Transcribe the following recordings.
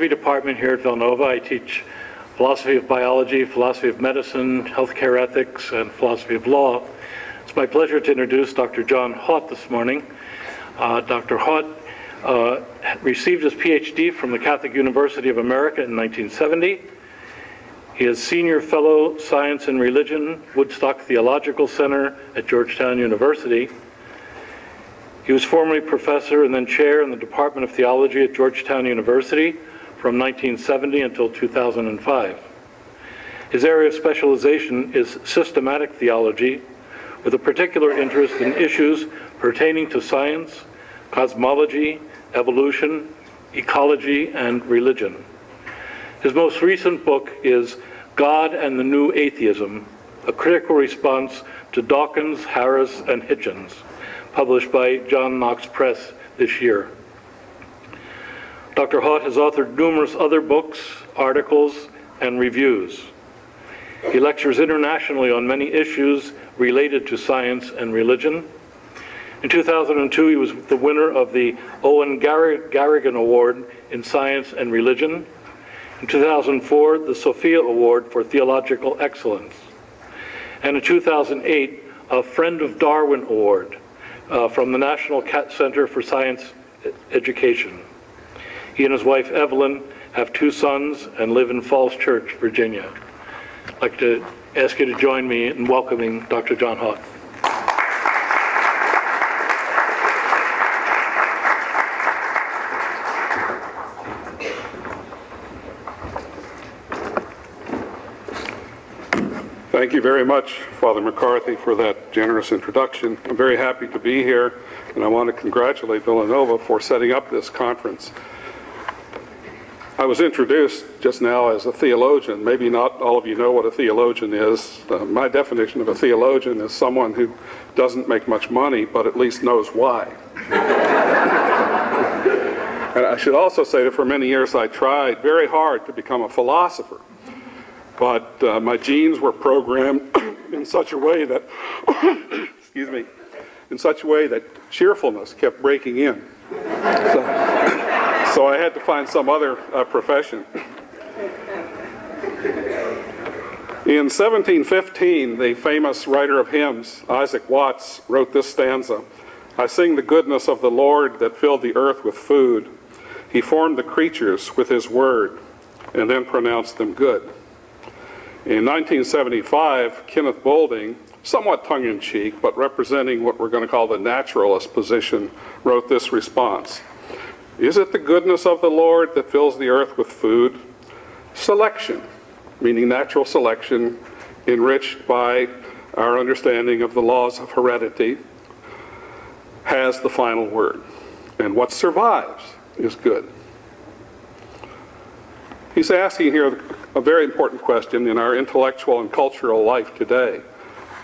Department here at Villanova. I teach philosophy of biology, philosophy of medicine, healthcare ethics, and philosophy of law. It's my pleasure to introduce Dr. John Haught this morning. Dr. Haught received his PhD from the Catholic University of America in 1970. He is Senior Fellow, Science and Religion, Woodstock Theological Center at Georgetown University. He was formerly professor and then chair in the Department of Theology at Georgetown University from 1970 until 2005. His area of specialization is systematic theology, with a particular interest in issues pertaining to science, cosmology, evolution, ecology, and religion. His most recent book is God and the New Atheism, a critical response to Dawkins, Harris, and Hitchens, published by John Knox Press this year. Dr. Haught has authored numerous other books, articles, and reviews. He lectures internationally on many issues related to science and religion. In 2002, he was the winner of the Owen Garrigan Award in Science and Religion. In 2004, the Sophia Award for Theological Excellence. And in 2008, a Friend of Darwin Award from the National Center for Science Education. He and his wife, Evelyn, have 2 sons and live in Falls Church, Virginia. I'd like to ask you to join me in welcoming Dr. John Haught. Thank you very much, Father McCarthy, for that generous introduction. I'm very happy to be here, and I want to congratulate Villanova for setting up this conference. I was introduced just now as a theologian. Maybe not all of you know what a theologian is. My definition of a theologian is someone who doesn't make much money, but at least knows why. And I should also say that for many years I tried very hard to become a philosopher. But my genes were programmed in such a way that, cheerfulness kept breaking in. So I had to find some other profession. In 1715, the famous writer of hymns, Isaac Watts, wrote this stanza: "I sing the goodness of the Lord that filled the earth with food. He formed the creatures with his word and then pronounced them good." In 1975, Kenneth Boulding, somewhat tongue-in-cheek, but representing what we're going to call the naturalist position, wrote this response: "Is it the goodness of the Lord that fills the earth with food? Selection, meaning natural selection, enriched by our understanding of the laws of heredity, has the final word. And what survives is good." He's asking here a very important question in our intellectual and cultural life today.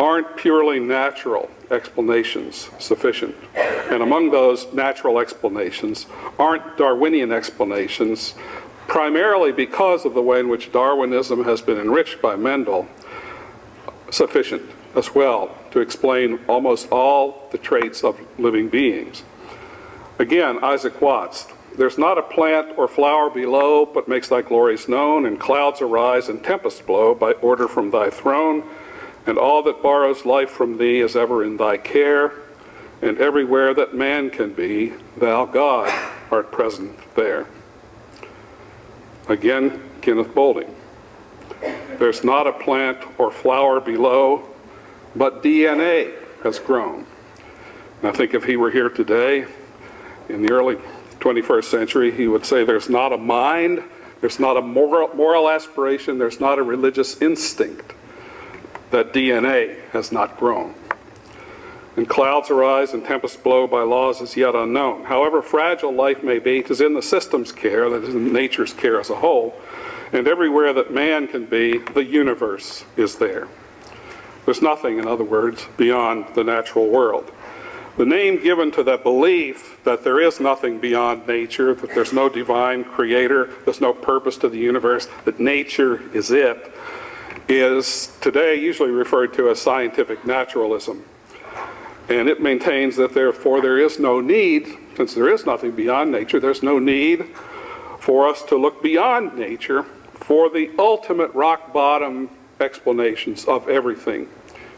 Aren't purely natural explanations sufficient? And among those natural explanations, aren't Darwinian explanations, primarily because of the way in which Darwinism has been enriched by Mendel, sufficient as well to explain almost all the traits of living beings? Again, Isaac Watts: "There's not a plant or flower below, but makes thy glories known, and clouds arise and tempests blow by order from thy throne, and all that borrows life from thee is ever in thy care, and everywhere that man can be, thou, God, art present there." Again, Kenneth Boulding: "There's not a plant or flower below, but DNA has grown." And I think if he were here today, in the early 21st century, he would say there's not a mind, there's not a moral aspiration, there's not a religious instinct that DNA has not grown. And clouds arise and tempests blow by laws as yet unknown. However fragile life may be, 'tis in the system's care, that is in nature's care as a whole, and everywhere that man can be, the universe is there. There's nothing, in other words, beyond the natural world. The name given to that belief that there is nothing beyond nature, that there's no divine creator, there's no purpose to the universe, that nature is it, is today usually referred to as scientific naturalism. And it maintains that therefore there is no need, since there is nothing beyond nature, there's no need for us to look beyond nature for the ultimate rock-bottom explanations of everything,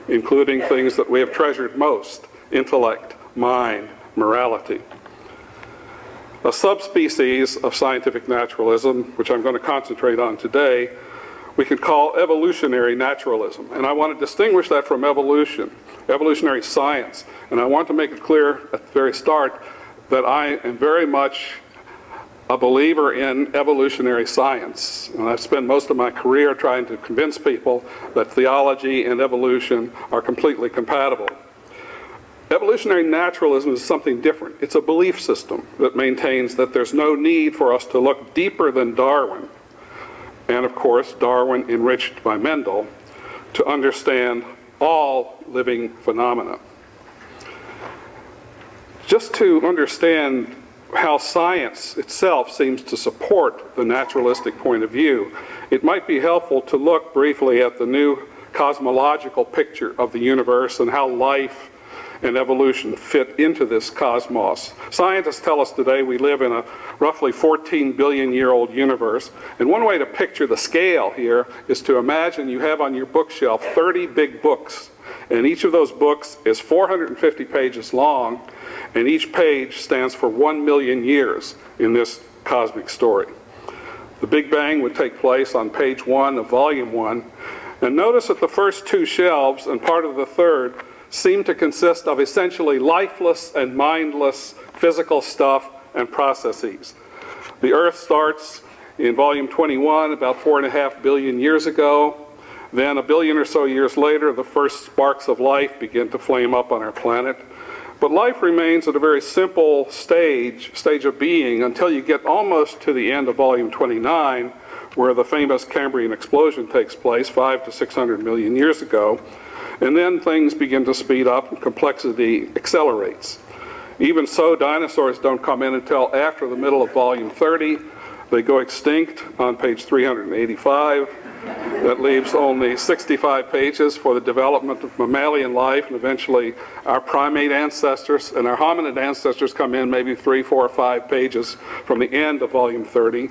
including things that we have treasured most: intellect, mind, morality. A subspecies of scientific naturalism, which I'm going to concentrate on today, we could call evolutionary naturalism. And I want to distinguish that from evolutionary science. And I want to make it clear at the very start that I am very much a believer in evolutionary science. And I've spent most of my career trying to convince people that theology and evolution are completely compatible. Evolutionary naturalism is something different. It's a belief system that maintains that there's no need for us to look deeper than Darwin, and of course Darwin enriched by Mendel, to understand all living phenomena. Just to understand how science itself seems to support the naturalistic point of view, it might be helpful to look briefly at the new cosmological picture of the universe and how life and evolution fit into this cosmos. Scientists tell us today we live in a roughly 14 billion year old universe, and one way to picture the scale here is to imagine you have on your bookshelf 30 big books, and each of those books is 450 pages long, and each page stands for 1 million years in this cosmic story. The Big Bang would take place on page 1 of volume 1, and notice that the first two shelves and part of the third seem to consist of essentially lifeless and mindless physical stuff and processes. The Earth starts in volume 21 about 4.5 billion years ago. Then a billion or so years later, the first sparks of life begin to flame up on our planet. But life remains at a very simple stage of being until you get almost to the end of volume 29, where the famous Cambrian explosion takes place 500 to 600 million years ago. And then things begin to speed up and complexity accelerates. Even so, dinosaurs don't come in until after the middle of volume 30. They go extinct on page 385. That leaves only 65 pages for the development of mammalian life, and eventually our primate ancestors and our hominid ancestors come in maybe 3, 4, or 5 pages from the end of volume 30.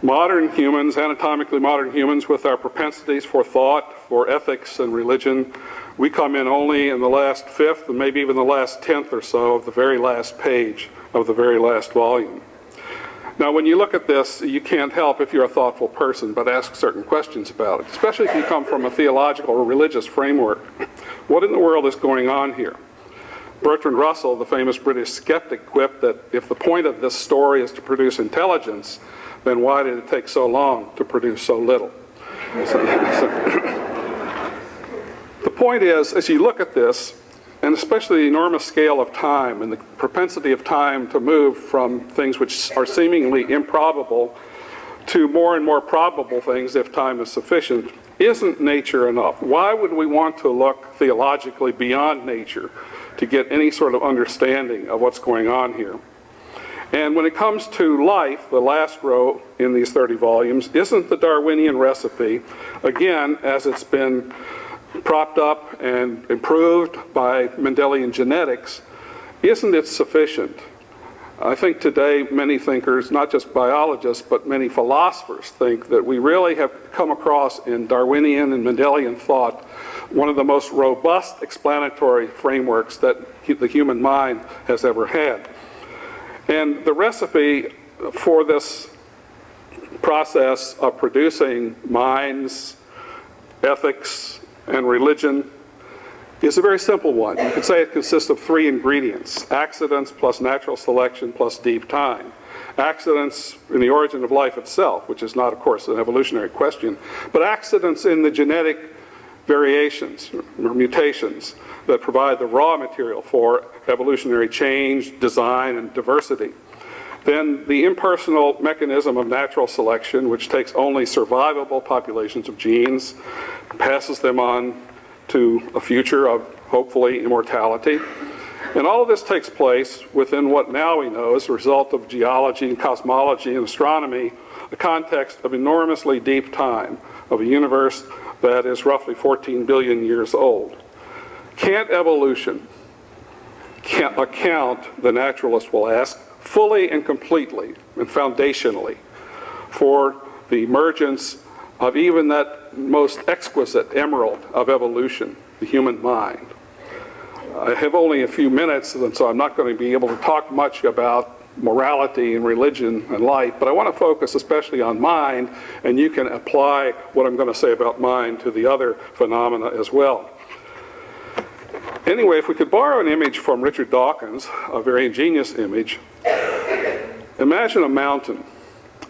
Modern humans, anatomically modern humans, with our propensities for thought, for ethics and religion, we come in only in the last fifth and maybe even the last 10th or so of the very last page of the very last volume. Now, when you look at this, you can't help, if you're a thoughtful person, but ask certain questions about it, especially if you come from a theological or religious framework. What in the world is going on here? Bertrand Russell, the famous British skeptic, quipped that if the point of this story is to produce intelligence, then why did it take so long to produce so little? The point is, as you look at this, and especially the enormous scale of time and the propensity of time to move from things which are seemingly improbable to more and more probable things if time is sufficient, isn't nature enough? Why would we want to look theologically beyond nature to get any sort of understanding of what's going on here? And when it comes to life, the last row in these 30 volumes isn't the Darwinian recipe, again, as it's been propped up and improved by Mendelian genetics, isn't it sufficient? I think today many thinkers, not just biologists, but many philosophers think that we really have come across in Darwinian and Mendelian thought one of the most robust explanatory frameworks that the human mind has ever had. And the recipe for this process of producing minds, ethics, and religion is a very simple one. You could say it consists of 3 ingredients: accidents plus natural selection plus deep time. Accidents in the origin of life itself, which is not, of course, an evolutionary question, but accidents in the genetic variations or mutations that provide the raw material for evolutionary change, design, and diversity. Then the impersonal mechanism of natural selection, which takes only survivable populations of genes, passes them on to a future of, hopefully, immortality. And all of this takes place within what now we know as a result of geology and cosmology and astronomy, the context of enormously deep time, of a universe that is roughly 14 billion years old. Can't evolution account, the naturalist will ask, fully and completely and foundationally for the emergence of even that most exquisite emerald of evolution, the human mind. I have only a few minutes, and so I'm not going to be able to talk much about morality and religion and life, but I want to focus especially on mind, and you can apply what I'm going to say about mind to the other phenomena as well. Anyway, if we could borrow an image from Richard Dawkins, a very ingenious image, imagine a mountain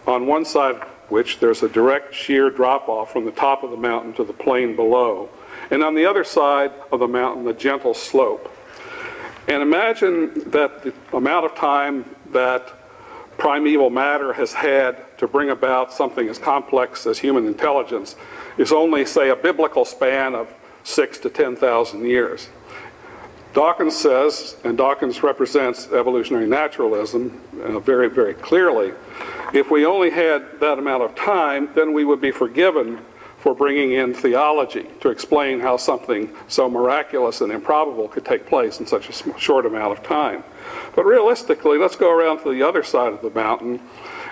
on one side of which there's a direct sheer drop-off from the top of the mountain to the plain below, and on the other side of the mountain, a gentle slope. And imagine that the amount of time that primeval matter has had to bring about something as complex as human intelligence is only, say, a biblical span of 6,000 to 10,000 years. Dawkins says, and Dawkins represents evolutionary naturalism very, very clearly, if we only had that amount of time, then we would be forgiven for bringing in theology to explain how something so miraculous and improbable could take place in such a short amount of time. But realistically, let's go around to the other side of the mountain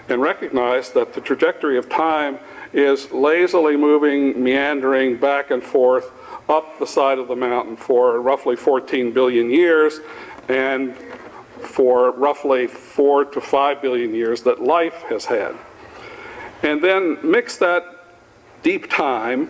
and recognize that the trajectory of time is lazily moving, meandering back and forth up the side of the mountain for roughly 14 billion years, and for roughly 4 to 5 billion years that life has had. And then mix that deep time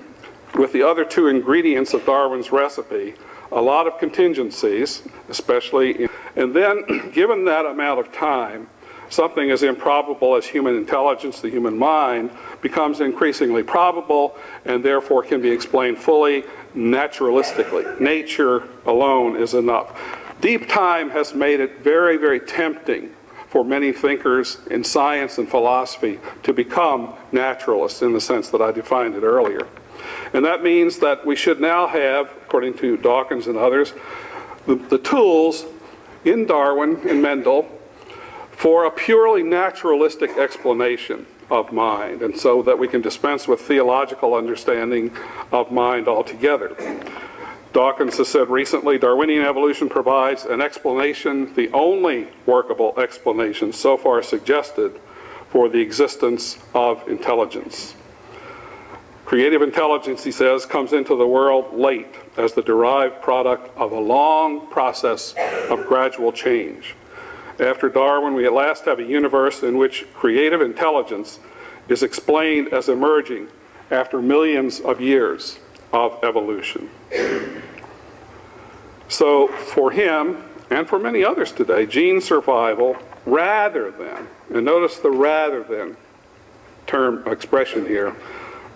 with the other two ingredients of Darwin's recipe, a lot of contingencies, especially, and then given that amount of time, something as improbable as human intelligence, the human mind, becomes increasingly probable and therefore can be explained fully, naturalistically. Nature alone is enough. Deep time has made it very, very tempting for many thinkers in science and philosophy to become naturalists in the sense that I defined it earlier. And that means that we should now have, according to Dawkins and others, the tools in Darwin and Mendel for a purely naturalistic explanation of mind, and so that we can dispense with theological understanding of mind altogether. Dawkins has said recently, Darwinian evolution provides an explanation, the only workable explanation so far suggested for the existence of intelligence. Creative intelligence, he says, comes into the world late as the derived product of a long process of gradual change. After Darwin, we at last have a universe in which creative intelligence is explained as emerging after millions of years of evolution. So for him, and for many others today, gene survival rather than, and notice the rather than term expression here,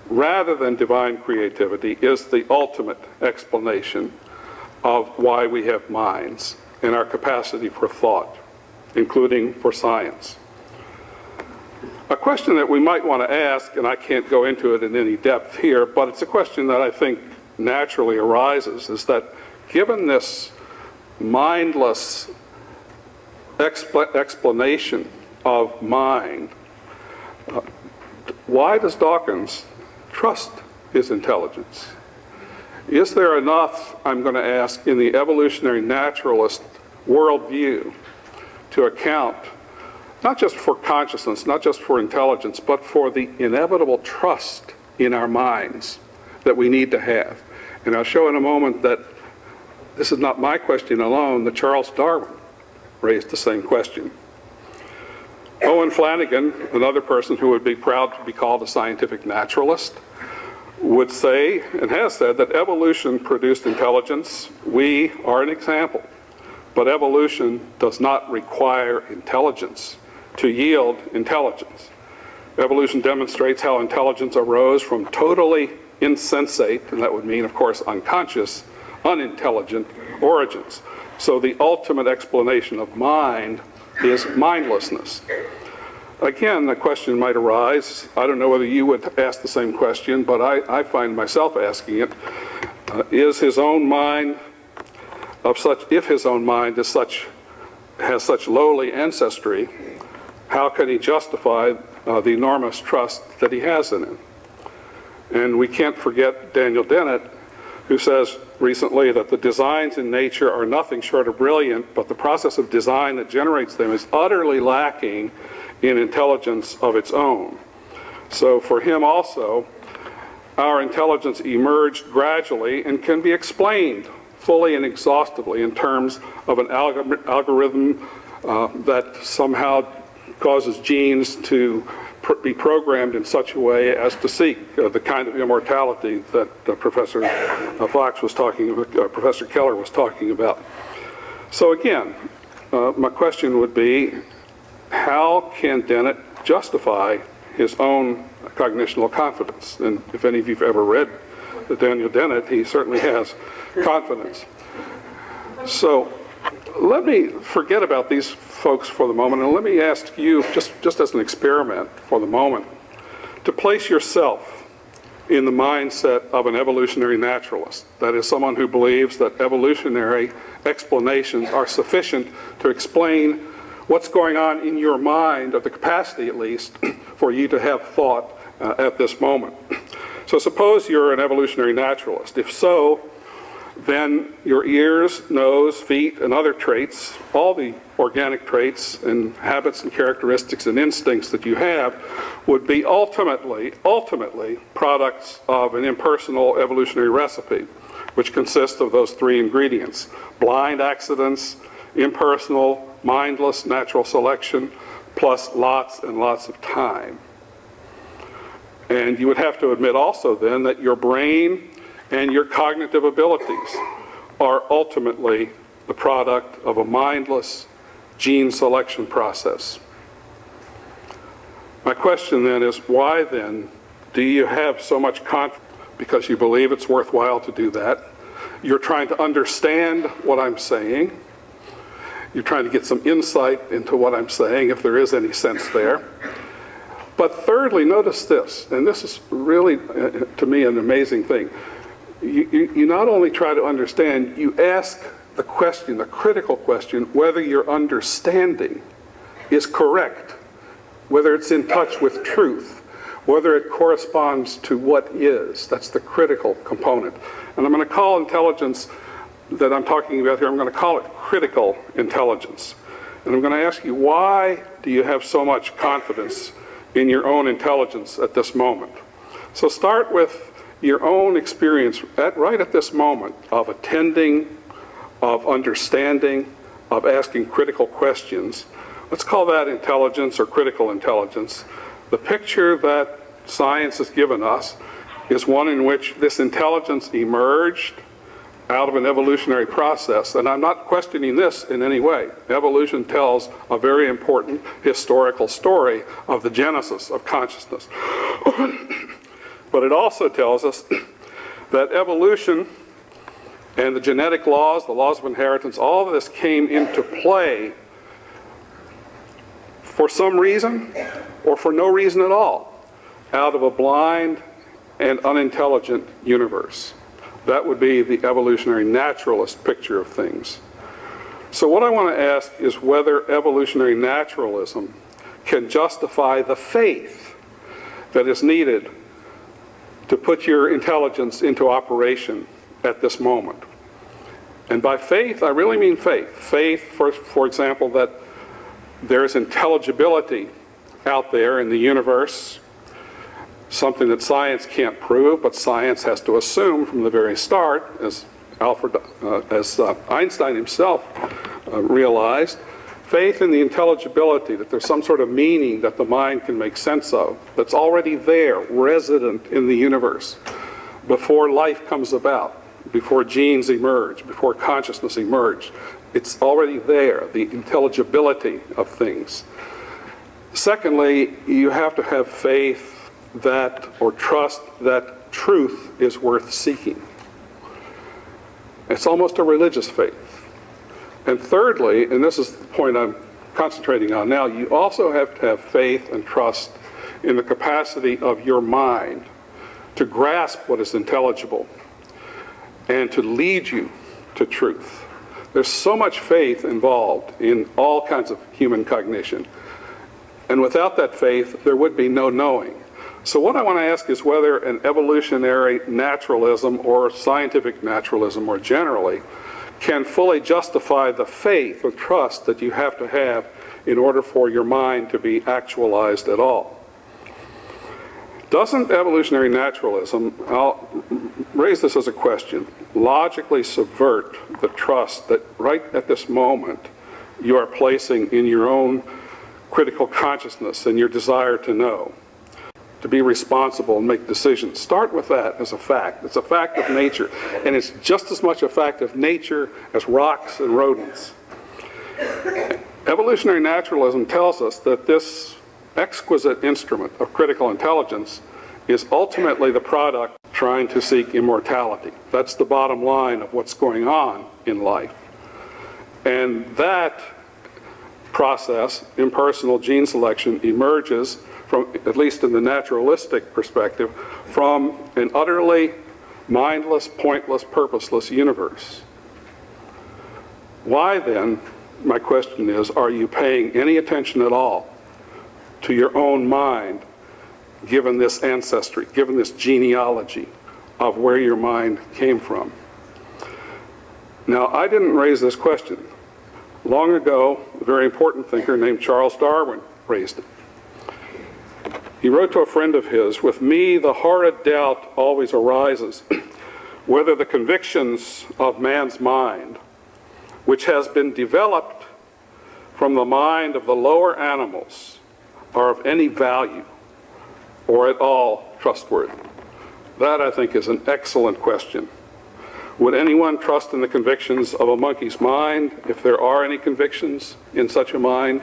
rather than divine creativity is the ultimate explanation of why we have minds and our capacity for thought, including for science. A question that we might want to ask, and I can't go into it in any depth here, but it's a question that I think naturally arises, is that given this mindless explanation of mind, why does Dawkins trust his intelligence? Is there enough, I'm going to ask, in the evolutionary naturalist worldview to account not just for consciousness, not just for intelligence, but for the inevitable trust in our minds that we need to have? And I'll show in a moment that this is not my question alone, that Charles Darwin raised the same question. Owen Flanagan, another person who would be proud to be called a scientific naturalist, would say, and has said, that evolution produced intelligence. We are an example. But evolution does not require intelligence to yield intelligence. Evolution demonstrates how intelligence arose from totally insensate, and that would mean, of course, unconscious, unintelligent origins. So the ultimate explanation of mind is mindlessness. Again, the question might arise, I don't know whether you would ask the same question, but I find myself asking it, is his own mind of such, if his own mind is such, has such lowly ancestry, how can he justify the enormous trust that he has in it? And we can't forget Daniel Dennett, who says recently that the designs in nature are nothing short of brilliant, but the process of design that generates them is utterly lacking in intelligence of its own. So for him also, our intelligence emerged gradually and can be explained fully and exhaustively in terms of an algorithm that somehow causes genes to be programmed in such a way as to seek the kind of immortality that Professor Professor Keller was talking about. So again, my question would be, how can Dennett justify his own cognitional confidence? And if any of you have ever read Daniel Dennett, he certainly has confidence. So let me forget about these folks for the moment, and let me ask you, just as an experiment for the moment, to place yourself in the mindset of an evolutionary naturalist. That is, someone who believes that evolutionary explanations are sufficient to explain what's going on in your mind, or the capacity at least, for you to have thought at this moment. So suppose you're an evolutionary naturalist. If so, then your ears, nose, feet, and other traits, all the organic traits and habits and characteristics and instincts that you have, would be ultimately products of an impersonal evolutionary recipe, which consists of those three ingredients: blind accidents, impersonal, mindless natural selection, plus lots and lots of time. And you would have to admit also then that your brain and your cognitive abilities are ultimately the product of a mindless gene selection process. My question then is, why then do you have so much confidence? Because you believe it's worthwhile to do that. You're trying to understand what I'm saying. You're trying to get some insight into what I'm saying, if there is any sense there. But thirdly, notice this, and this is really, to me, an amazing thing. You not only try to understand, you ask the question, the critical question, whether your understanding is correct, whether it's in touch with truth, whether it corresponds to what is. That's the critical component. And I'm going to call intelligence that I'm talking about here, I'm going to call it critical intelligence. And I'm going to ask you, why do you have so much confidence in your own intelligence at this moment? So start with your own experience right at this moment of attending, of understanding, of asking critical questions. Let's call that intelligence or critical intelligence. The picture that science has given us is one in which this intelligence emerged out of an evolutionary process, and I'm not questioning this in any way. Evolution tells a very important historical story of the genesis of consciousness. But it also tells us that evolution and the genetic laws, the laws of inheritance, all of this came into play for some reason or for no reason at all, out of a blind and unintelligent universe. That would be the evolutionary naturalist picture of things. So what I want to ask is whether evolutionary naturalism can justify the faith that is needed to put your intelligence into operation at this moment. And by faith, I really mean faith. Faith, for example, that there's intelligibility out there in the universe, something that science can't prove, but science has to assume from the very start, as Einstein himself realized. Faith in the intelligibility, that there's some sort of meaning that the mind can make sense of, that's already there, resident in the universe, before life comes about, before genes emerge, before consciousness emerged. It's already there, the intelligibility of things. Secondly, you have to have faith that, or trust that truth is worth seeking. It's almost a religious faith. And thirdly, and this is the point I'm concentrating on now, you also have to have faith and trust in the capacity of your mind to grasp what is intelligible and to lead you to truth. There's so much faith involved in all kinds of human cognition. And without that faith, there would be no knowing. So what I want to ask is whether an evolutionary naturalism or scientific naturalism more generally can fully justify the faith or trust that you have to have in order for your mind to be actualized at all. Doesn't evolutionary naturalism, I'll raise this as a question, logically subvert the trust that right at this moment you are placing in your own critical consciousness and your desire to know, to be responsible and make decisions? Start with that as a fact. It's a fact of nature, and it's just as much a fact of nature as rocks and rodents. Evolutionary naturalism tells us that this exquisite instrument of critical intelligence is ultimately the product trying to seek immortality. That's the bottom line of what's going on in life. And that process, impersonal gene selection, emerges from, at least in the naturalistic perspective, from an utterly mindless, pointless, purposeless universe. Why then, my question is, are you paying any attention at all to your own mind, given this ancestry, given this genealogy of where your mind came from? Now, I didn't raise this question. Long ago, a very important thinker named Charles Darwin raised it. He wrote to a friend of his, "With me, the horrid doubt always arises whether the convictions of man's mind, which has been developed from the mind of the lower animals, are of any value or at all trustworthy." That, I think, is an excellent question. Would anyone trust in the convictions of a monkey's mind, if there are any convictions in such a mind?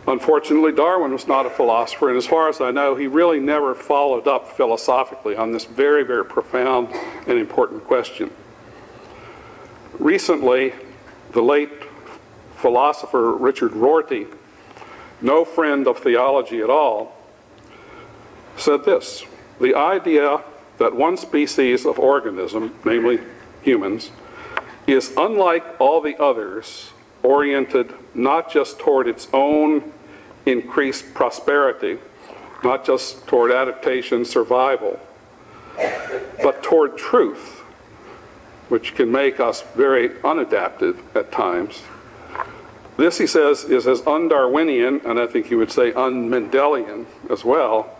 Unfortunately, Darwin was not a philosopher, and as far as I know, he really never followed up philosophically on this very, very profound and important question. Recently, the late philosopher Richard Rorty, no friend of theology at all, said this: "The idea that one species of organism, namely humans, is unlike all the others, oriented not just toward its own increased prosperity, not just toward adaptation, survival, but toward truth, which can make us very unadaptive at times. This," he says, "is as un-Darwinian, and I think he would say un-Mendelian as well,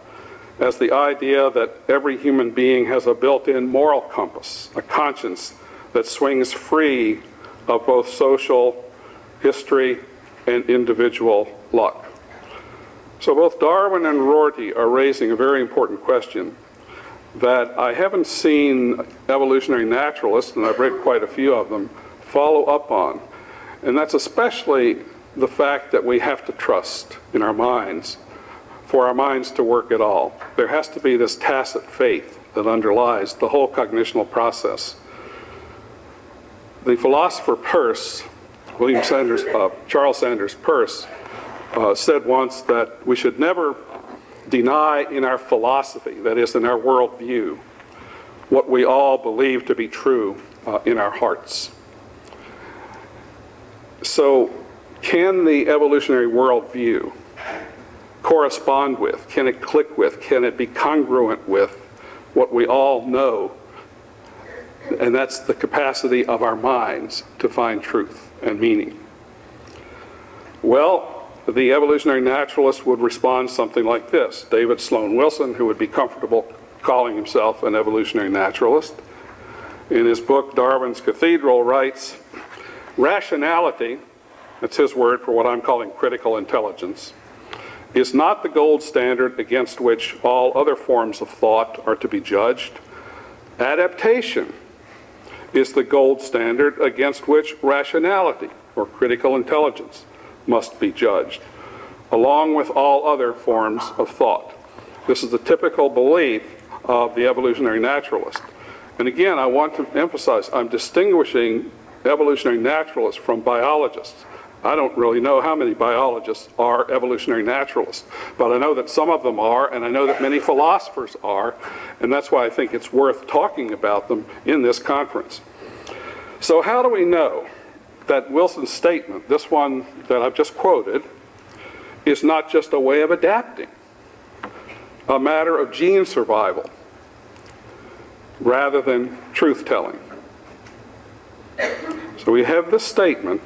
as the idea that every human being has a built-in moral compass, a conscience that swings free of both social history and individual luck." So both Darwin and Rorty are raising a very important question that I haven't seen evolutionary naturalists, and I've read quite a few of them, follow up on. And that's especially the fact that we have to trust in our minds for our minds to work at all. There has to be this tacit faith that underlies the whole cognitional process. The philosopher Peirce, Charles Sanders Peirce, said once that we should never deny in our philosophy, that is, in our worldview, what we all believe to be true in our hearts. So, can the evolutionary worldview correspond with, can it click with, can it be congruent with what we all know? And that's the capacity of our minds to find truth and meaning. Well, the evolutionary naturalist would respond something like this. David Sloan Wilson, who would be comfortable calling himself an evolutionary naturalist, in his book Darwin's Cathedral writes, "Rationality," that's his word for what I'm calling critical intelligence, "is not the gold standard against which all other forms of thought are to be judged. Adaptation is the gold standard against which rationality, or critical intelligence, must be judged, along with all other forms of thought." This is the typical belief of the evolutionary naturalist. And again, I want to emphasize, I'm distinguishing evolutionary naturalists from biologists. I don't really know how many biologists are evolutionary naturalists, but I know that some of them are, and I know that many philosophers are, and that's why I think it's worth talking about them in this conference. So how do we know that Wilson's statement, this one that I've just quoted, is not just a way of adapting? a matter of gene survival rather than truth-telling. So we have this statement,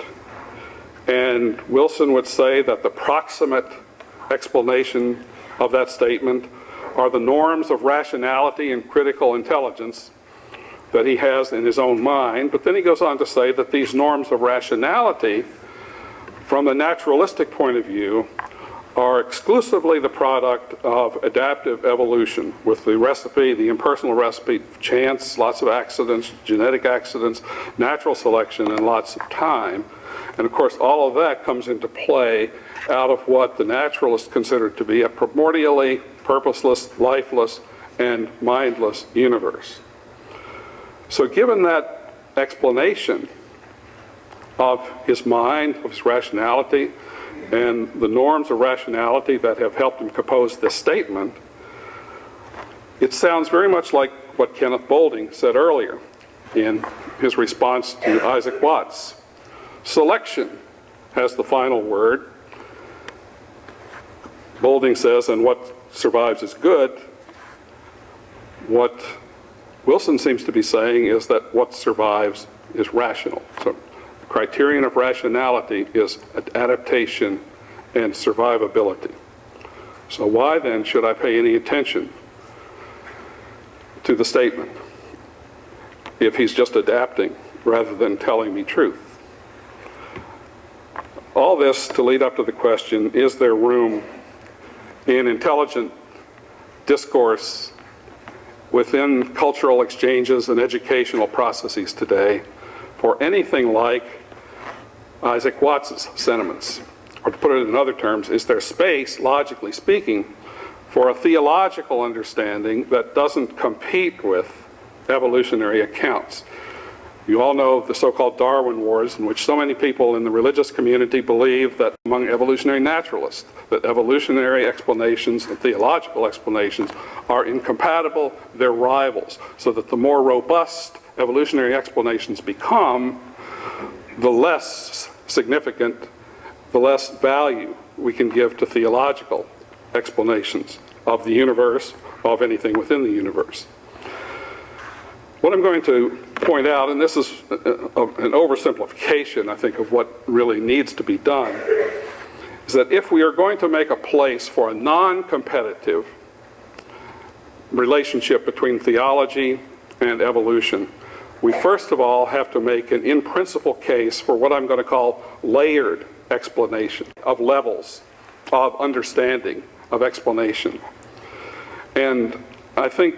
and Wilson would say that the proximate explanation of that statement are the norms of rationality and critical intelligence that he has in his own mind. But then he goes on to say that these norms of rationality, from the naturalistic point of view, are exclusively the product of adaptive evolution, with the recipe, the impersonal recipe, chance, lots of accidents, genetic accidents, natural selection, and lots of time. And of course, all of that comes into play out of what the naturalists considered to be a primordially purposeless, lifeless, and mindless universe. So given that explanation of his mind, of his rationality, and the norms of rationality that have helped him compose this statement, it sounds very much like what Kenneth Boulding said earlier in his response to Isaac Watts. Selection has the final word. Boulding says, and what survives is good. What Wilson seems to be saying is that what survives is rational. So the criterion of rationality is adaptation and survivability. So why then should I pay any attention to the statement if he's just adapting rather than telling me truth? All this to lead up to the question, is there room in intelligent discourse within cultural exchanges and educational processes today for anything like Isaac Watts' sentiments? Or to put it in other terms, is there space, logically speaking, for a theological understanding that doesn't compete with evolutionary accounts? You all know the so-called Darwin Wars, in which so many people in the religious community believe that among evolutionary naturalists, that evolutionary explanations and theological explanations are incompatible, they're rivals, so that the more robust evolutionary explanations become, the less significant, the less value we can give to theological explanations of the universe, of anything within the universe. What I'm going to point out, and this is an oversimplification, I think, of what really needs to be done, is that if we are going to make a place for a non-competitive relationship between theology and evolution, we first of all have to make an in-principle case for what I'm going to call layered explanation of levels of understanding of explanation. And I think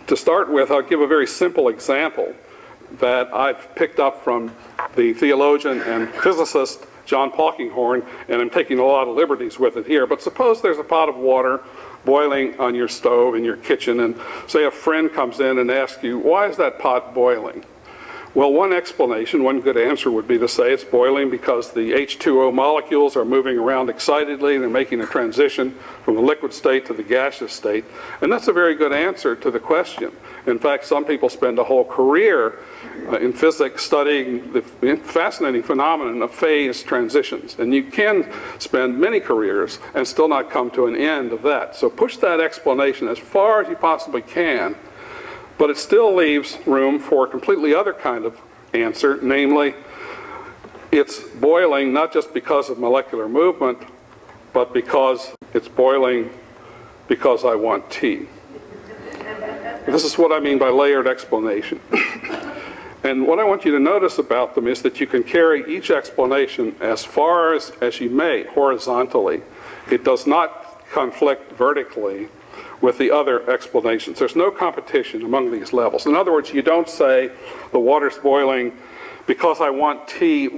to start with, I'll give a very simple example that I've picked up from the theologian and physicist John Polkinghorne, and I'm taking a lot of liberties with it here. But suppose there's a pot of water boiling on your stove in your kitchen, and say a friend comes in and asks you, why is that pot boiling? Well, one explanation, one good answer would be to say it's boiling because the H2O molecules are moving around excitedly and they're making a transition from the liquid state to the gaseous state. And that's a very good answer to the question. In fact, some people spend a whole career in physics studying the fascinating phenomenon of phase transitions. And you can spend many careers and still not come to an end of that. So push that explanation as far as you possibly can. But it still leaves room for a completely other kind of answer, namely, it's boiling not just because of molecular movement, but because it's boiling because I want tea. This is what I mean by layered explanation. And what I want you to notice about them is that you can carry each explanation as far as you may, horizontally. It does not conflict vertically with the other explanations. There's no competition among these levels. In other words, you don't say the water's boiling because I want tea.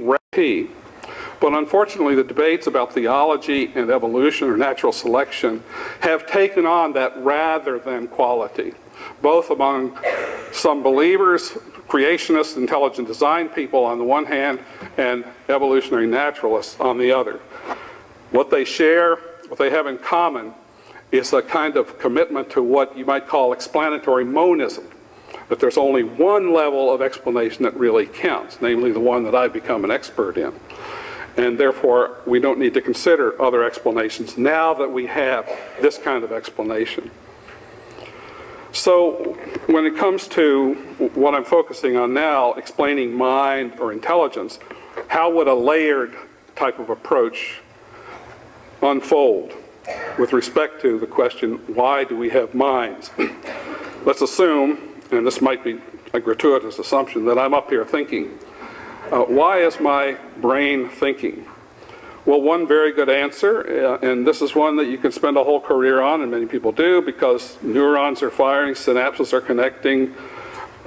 But unfortunately, the debates about theology and evolution or natural selection have taken on that rather than quality, both among some believers, creationists, intelligent design people on the one hand, and evolutionary naturalists on the other. What they share, what they have in common, is a kind of commitment to what you might call explanatory monism, that there's only one level of explanation that really counts, namely the one that I've become an expert in. and therefore we don't need to consider other explanations now that we have this kind of explanation. So when it comes to what I'm focusing on now, explaining mind or intelligence, how would a layered type of approach unfold with respect to the question, why do we have minds? Let's assume, and this might be a gratuitous assumption, that I'm up here thinking. Why is my brain thinking? Well, one very good answer, and this is one that you can spend a whole career on, and many people do, because neurons are firing, synapses are connecting,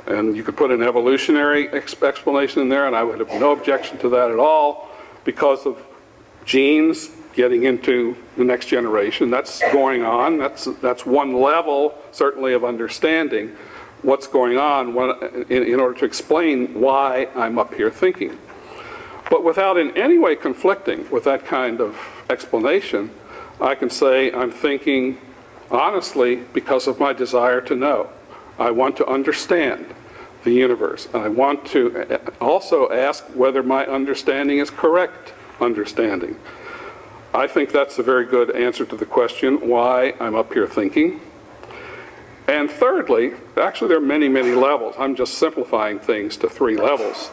and you could put an evolutionary explanation in there, and I would have no objection to that at all, because of genes getting into the next generation. That's going on. That's one level, certainly, of understanding what's going on in order to explain why I'm up here thinking. But without in any way conflicting with that kind of explanation, I can say I'm thinking honestly because of my desire to know. I want to understand the universe. And I want to also ask whether my understanding is correct understanding. I think that's a very good answer to the question why I'm up here thinking. And thirdly, actually there are many, many levels. I'm just simplifying things to 3 levels.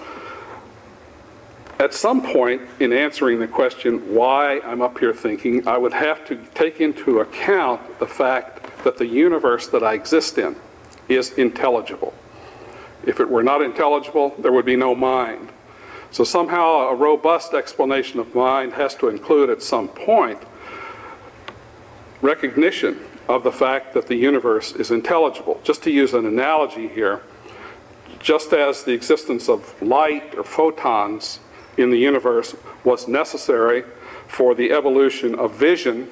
At some point in answering the question why I'm up here thinking, I would have to take into account the fact that the universe that I exist in is intelligible. If it were not intelligible, there would be no mind. So somehow a robust explanation of mind has to include at some point recognition of the fact that the universe is intelligible. Just to use an analogy here, just as the existence of light or photons in the universe was necessary for the evolution of vision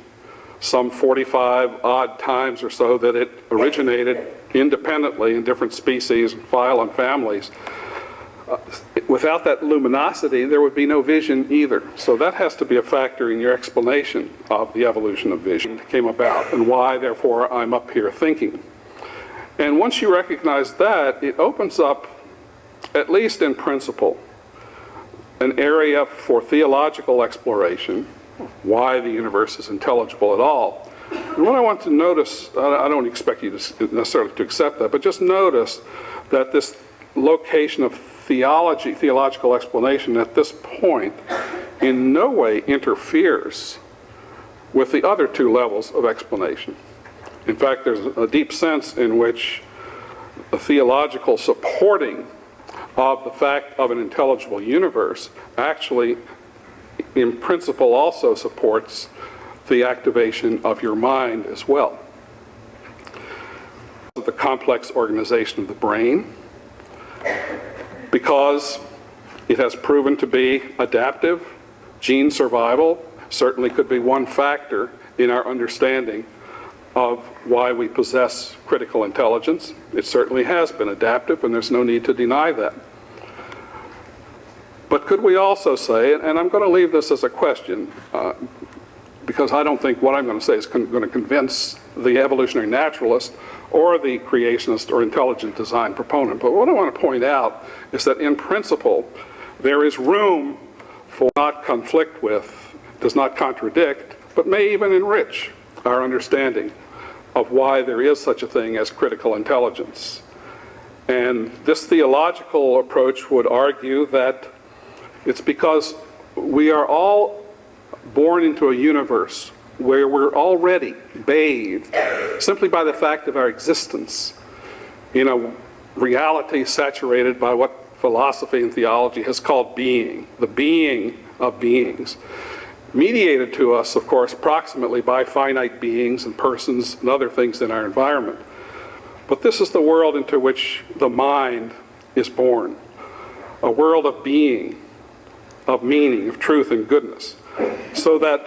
some 45 odd times or so that it originated independently in different species and phylum families. Without that luminosity, there would be no vision either. So that has to be a factor in your explanation of the evolution of vision that came about and why, therefore, I'm up here thinking. And once you recognize that, it opens up, at least in principle, an area for theological exploration, why the universe is intelligible at all. And what I want to notice, I don't expect you to necessarily to accept that, but just notice that this location of theological explanation at this point in no way interferes with the other 2 levels of explanation. In fact, there's a deep sense in which the theological supporting of the fact of an intelligible universe actually, in principle, also supports the activation of your mind as well. The complex organization of the brain, because it has proven to be adaptive, gene survival certainly could be one factor in our understanding of why we possess critical intelligence. It certainly has been adaptive, and there's no need to deny that. But could we also say, and I'm going to leave this as a question, because I don't think what I'm going to say is going to convince the evolutionary naturalist or the creationist or intelligent design proponent, but what I want to point out is that in principle, there is room for not conflict with, does not contradict, but may even enrich our understanding of why there is such a thing as critical intelligence. And this theological approach would argue that it's because we are all born into a universe where we're already bathed simply by the fact of our existence in a reality saturated by what philosophy and theology has called being, the being of beings. Mediated to us, of course, proximately by finite beings and persons and other things in our environment. But this is the world into which the mind is born, a world of being, of meaning, of truth and goodness. So that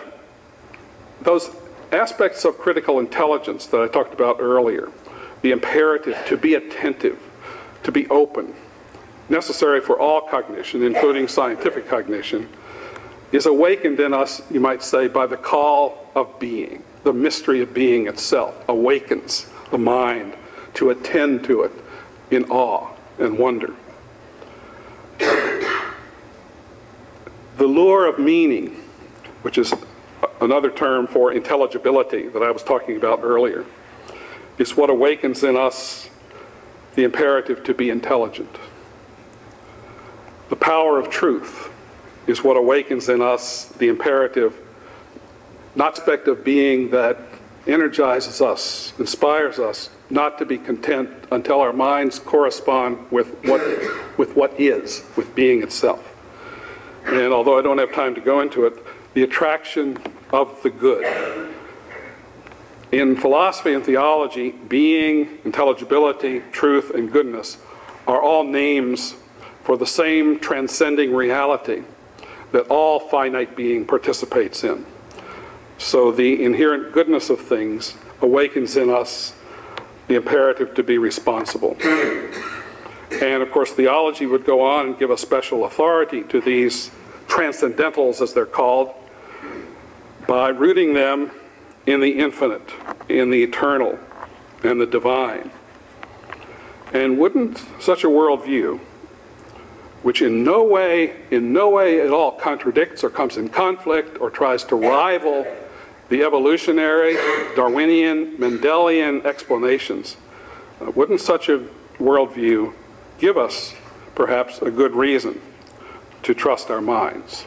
those aspects of critical intelligence that I talked about earlier, the imperative to be attentive, to be open, necessary for all cognition, including scientific cognition, is awakened in us, you might say, by the call of being. The mystery of being itself awakens the mind to attend to it in awe and wonder. The lure of meaning, which is another term for intelligibility that I was talking about earlier, is what awakens in us the imperative to be intelligent. The power of truth is what awakens in us the imperative, not aspect of being that energizes us, inspires us, not to be content until our minds correspond with what is, with being itself. And although I don't have time to go into it, the attraction of the good. In philosophy and theology, being, intelligibility, truth, and goodness are all names for the same transcending reality that all finite being participates in. So the inherent goodness of things awakens in us the imperative to be responsible. And of course, theology would go on and give a special authority to these transcendentals, as they're called, by rooting them in the infinite, in the eternal, and the divine. And wouldn't such a worldview, which in no way at all contradicts or comes in conflict or tries to rival the evolutionary, Darwinian, Mendelian explanations, wouldn't such a worldview give us perhaps a good reason to trust our minds,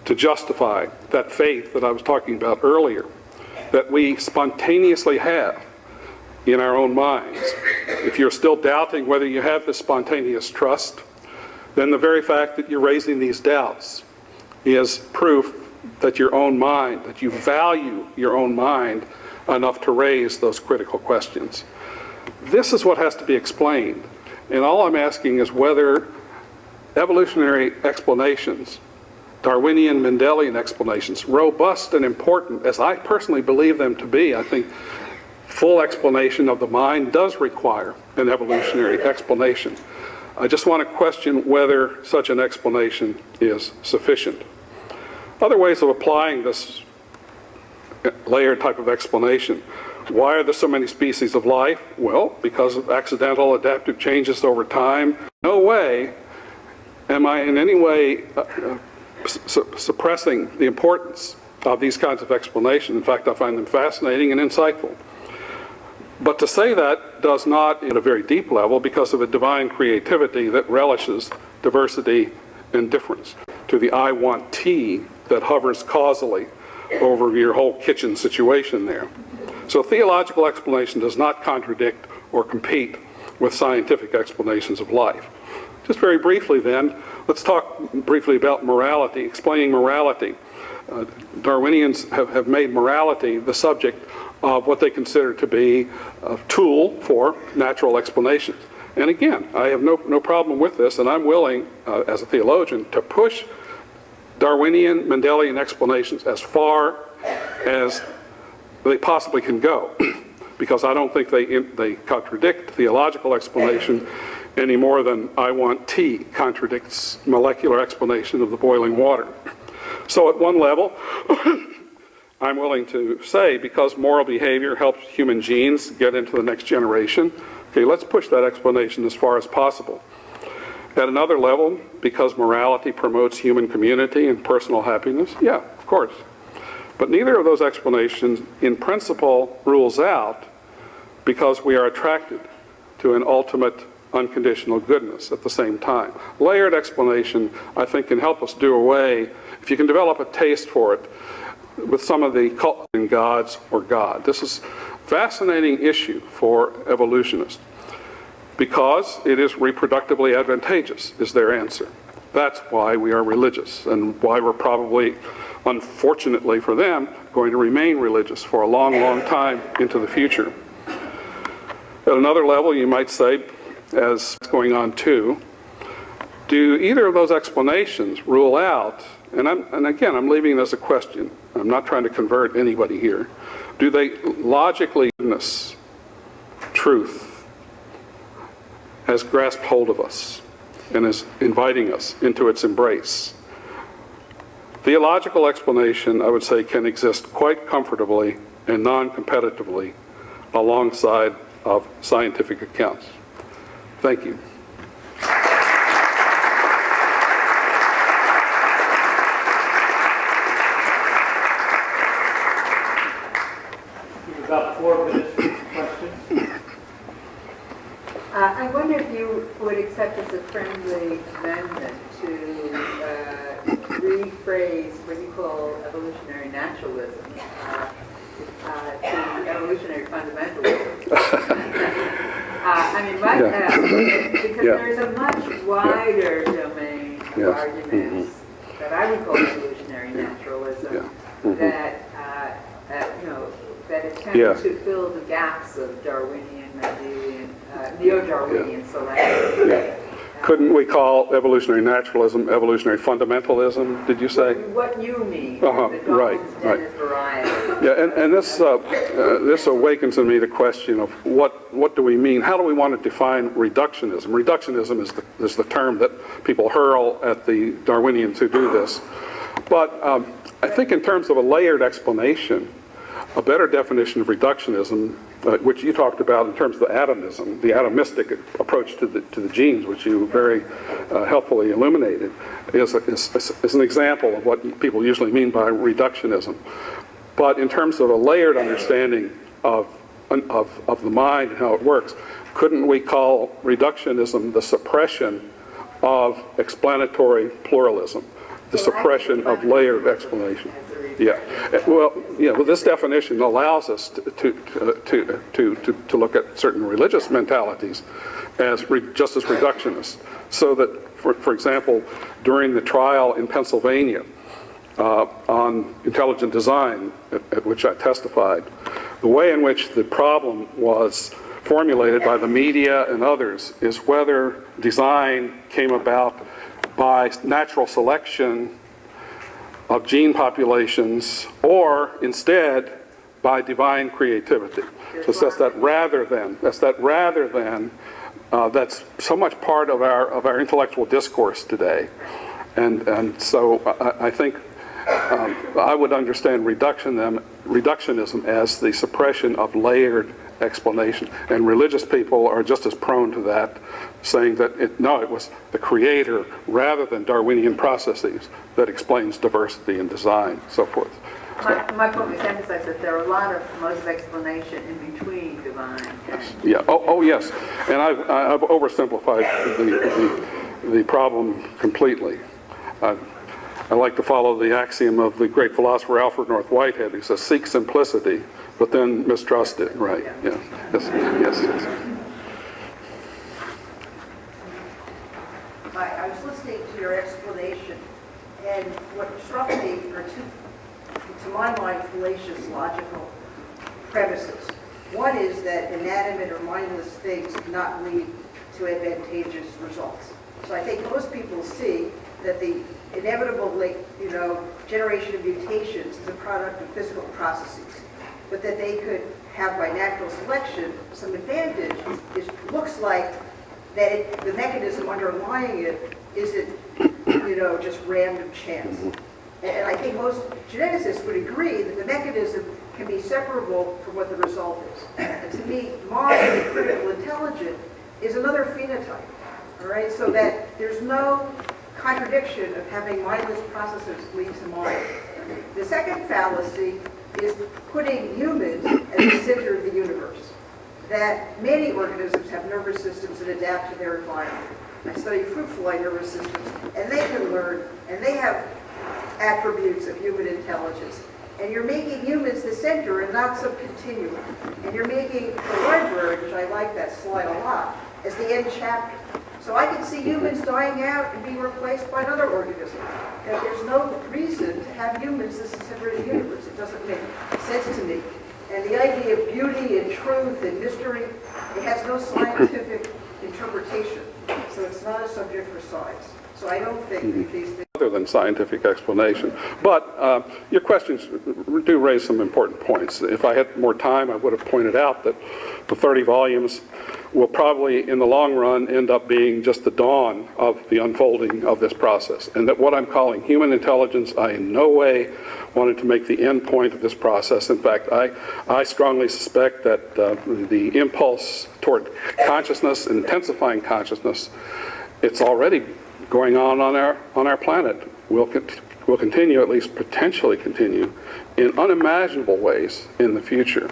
to justify that faith that I was talking about earlier, that we spontaneously have in our own minds? If you're still doubting whether you have this spontaneous trust, then the very fact that you're raising these doubts is proof that your own mind, that you value your own mind enough to raise those critical questions. This is what has to be explained. And all I'm asking is whether evolutionary explanations, Darwinian, Mendelian explanations, robust and important, as I personally believe them to be, I think full explanation of the mind does require an evolutionary explanation. I just want to question whether such an explanation is sufficient. Other ways of applying this layered type of explanation. Why are there so many species of life? Well, because of accidental adaptive changes over time. No way am I in any way suppressing the importance of these kinds of explanations. In fact, I find them fascinating and insightful. But to say that does not, at a very deep level, because of a divine creativity that relishes diversity and difference, to the I want tea that hovers causally over your whole kitchen situation there. So theological explanation does not contradict or compete with scientific explanations of life. Just very briefly then, let's talk briefly about morality, explaining morality. Darwinians have made morality the subject of what they consider to be a tool for natural explanations. And again, I have no problem with this, and I'm willing, as a theologian, to push Darwinian, Mendelian explanations as far as they possibly can go, because I don't think they contradict theological explanation any more than I want tea contradicts molecular explanation of the boiling water. So at one level, I'm willing to say, because moral behavior helps human genes get into the next generation, okay, let's push that explanation as far as possible. At another level, because morality promotes human community and personal happiness, yeah, of course. But neither of those explanations, in principle, rules out because we are attracted to an ultimate unconditional goodness at the same time. Layered explanation, I think, can help us do away, if you can develop a taste for it, with some of the cult in gods or God. This is a fascinating issue for evolutionists because it is reproductively advantageous, is their answer. That's why we are religious and why we're probably, unfortunately for them, going to remain religious for a long, long time into the future. At another level, you might say, as it's going on too, do either of those explanations rule out, and again, I'm leaving it as a question, I'm not trying to convert anybody here, do they logically, goodness, truth, has grasped hold of us and is inviting us into its embrace? Theological explanation, I would say, can exist quite comfortably and non-competitively alongside of scientific accounts. Thank you. you would accept as a friendly amendment to rephrase what you call evolutionary naturalism to evolutionary fundamentalism. Because there's a much wider domain of arguments that I would call evolutionary naturalism that that attempt to fill the gaps of Darwinian, Mendelian, neo-Darwinian selection. Couldn't we call evolutionary naturalism evolutionary fundamentalism, did you say? What you mean, right. variety. Yeah, and this awakens in me the question of what do we mean? How do we want to define reductionism? Reductionism is the term that people hurl at the Darwinians who do this. But I think in terms of a layered explanation, a better definition of reductionism, which you talked about in terms of the atomism, the atomistic approach to the genes, which you very helpfully illuminated, is an example of what people usually mean by reductionism. But in terms of a layered understanding of the mind and how it works, couldn't we call reductionism the suppression of explanatory pluralism, the suppression of layered explanation? Well, this definition allows us to look at certain religious mentalities as just as reductionist. So that, for example, during the trial in Pennsylvania on intelligent design, at which I testified, the way in which the problem was formulated by the media and others is whether design came about by natural selection of gene populations, or instead by divine creativity. So that's that rather than. That's so much part of our intellectual discourse today, and so I think I would understand reductionism as the suppression of layered explanation, and religious people are just as prone to that, saying that it was the creator rather than Darwinian processes that explains diversity in design, so forth. My point is emphasize that there are a lot of modes of explanation in between divine. Yeah. Oh, yes. And I've oversimplified the problem completely. I like to follow the axiom of the great philosopher Alfred North Whitehead, who says, "Seek simplicity, but then mistrust it." Right. Yeah. Yes. I was listening to your explanation, and what struck me are two, to my mind, fallacious logical premises. One is that inanimate or mindless things do not lead to advantageous results. So I think most people see that the inevitable, generation of mutations is a product of physical processes, but that they could have by natural selection some advantage. Looks like that the mechanism underlying it isn't, just random chance. And I think most geneticists would agree that the mechanism can be separable from what the result is. And to me, mind, critical intelligence, is another phenotype. All right, so that there's no contradiction of having mindless processes lead to mind. The second fallacy is putting humans at the center of the universe. That many organisms have nervous systems that adapt to their environment. I study fruit fly nervous systems, and they can learn, and they have attributes of human intelligence. And you're making humans the center and not some continuum. And you're making the library, which I like that slide a lot, as the end chapter. So I can see humans dying out and being replaced by another organism. And there's no reason to have humans as the center of the universe. It doesn't make sense to me. And the idea of beauty and truth and mystery, it has no scientific interpretation. So it's not a subject for science. So I don't think that these things... Other than scientific explanation. But your questions do raise some important points. If I had more time, I would have pointed out that the 30 volumes will probably, in the long run, end up being just the dawn of the unfolding of this process. And that what I'm calling human intelligence, I in no way wanted to make the end point of this process. In fact, I strongly suspect that the impulse toward consciousness, intensifying consciousness, it's already going on our planet, will continue, at least potentially continue, in unimaginable ways in the future.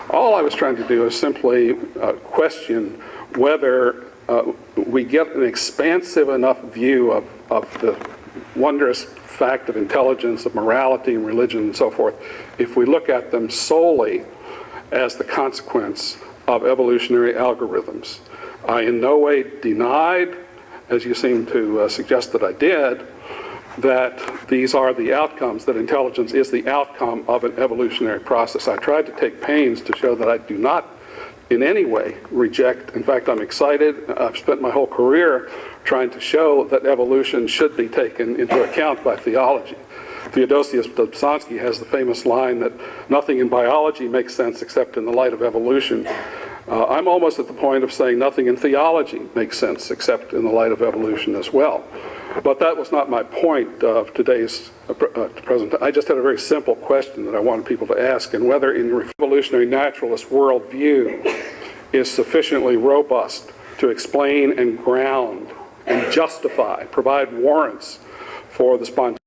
All I was trying to do is simply question whether we get an expansive enough view of the wondrous fact of intelligence, of morality and religion and so forth, if we look at them solely as the consequence of evolutionary algorithms. I in no way denied, as you seem to suggest that I did, that these are the outcomes, that intelligence is the outcome of an evolutionary process. I tried to take pains to show that I do not in any way reject. In fact, I'm excited. I've spent my whole career trying to show that evolution should be taken into account by theology. Theodosius Dobzhansky has the famous line that nothing in biology makes sense except in the light of evolution. I'm almost at the point of saying nothing in theology makes sense except in the light of evolution as well. But that was not my point of today's presentation. I just had a very simple question that I wanted people to ask, and whether in the evolutionary naturalist worldview is sufficiently robust to explain and ground and justify, provide warrants for the spontaneous